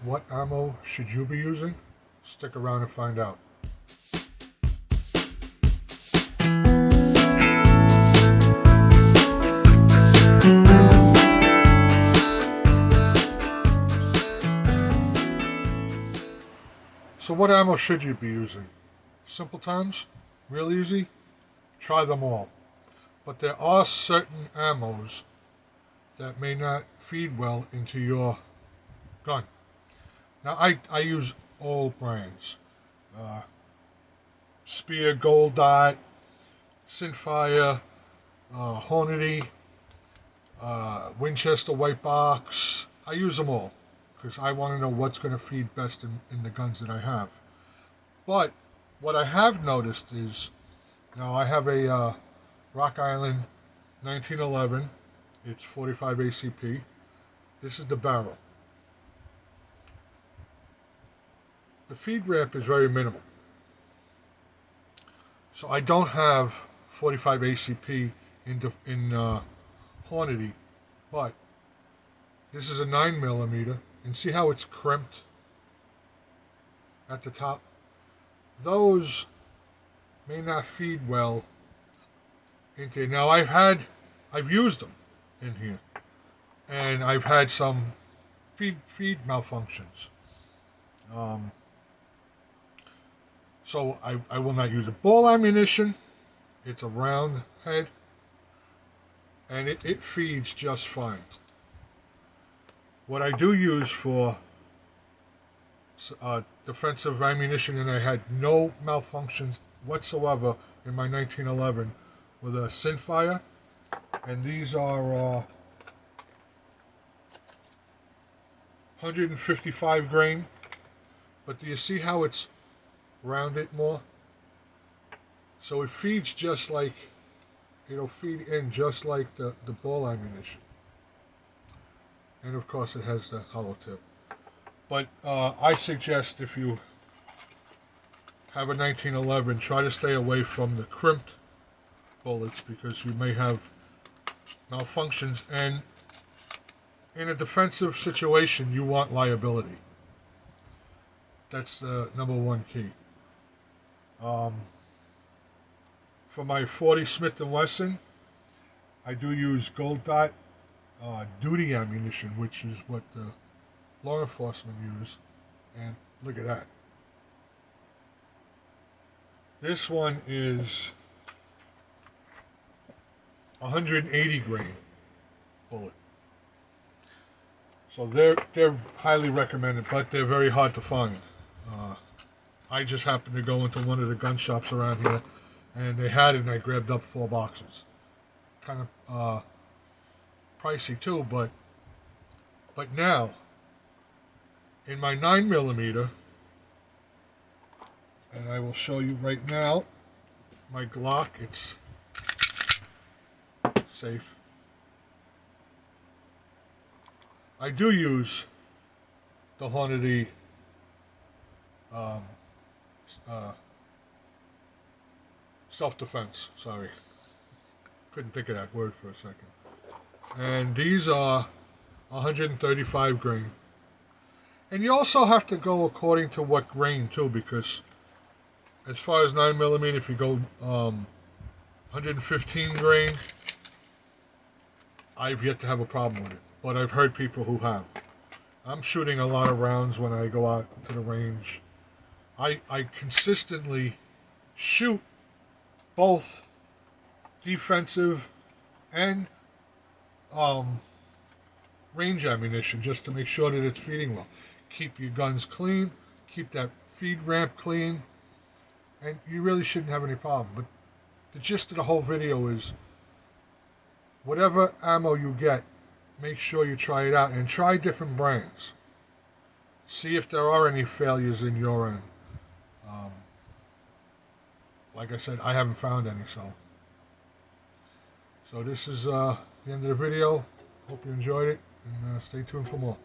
what ammo should you be using? Stick around and find out. So what ammo should you be using? Simple terms, real easy, try them all. But there are certain ammos that may not feed well into your gun. Now I use all brands. Speer, Gold Dot, Sinfire, Hornady, Winchester White Box. I use them all because I want to know what's going to feed best in the guns that I have. But what I have noticed is, now I have a Rock Island 1911. It's 45 ACP. This is the barrel. The feed ramp is very minimal. So I don't have 45 ACP in Hornady, but this is a 9mm, and see how it's crimped at the top? Those may not feed well into here. Now I've used them in here, and I've had some feed malfunctions. So I will not use it. Ball ammunition, it's a round head, and it feeds just fine. What I do use for defensive ammunition, and I had no malfunctions whatsoever in my 1911, with a Sinfire, and these are 155 grain. But do you see how it's rounded more? So it feeds just like, it'll feed in just like the ball ammunition. And of course it has the hollow tip. But I suggest, if you have a 1911, try to stay away from the crimped bullets, because you may have malfunctions, and in a defensive situation you want liability. That's the number one key. For my 40 Smith & Wesson, I do use Gold Dot duty ammunition, which is what the law enforcement use. And look at that. This one is 180 grain bullet. So they're highly recommended, but they're very hard to find. I just happened to go into one of the gun shops around here, and they had it, and I grabbed up 4 boxes. Kind of pricey too, but now in my 9mm, and I will show you right now, my Glock, it's safe. I do use the Hornady self-defense, sorry. Couldn't think of that word for a second. And these are 135 grain. And you also have to go according to what grain too, because as far as 9mm, if you go 115 grain, I've yet to have a problem with it. But I've heard people who have. I'm shooting a lot of rounds when I go out to the range. I consistently shoot both defensive and range ammunition, just to make sure that it's feeding well. Keep your guns clean, keep that feed ramp clean, and you really shouldn't have any problem. But the gist of the whole video is, whatever ammo you get, make sure you try it out and try different brands. See if there are any failures in your end. Like I said, I haven't found any, so this is the end of the video. Hope you enjoyed it, and stay tuned for more.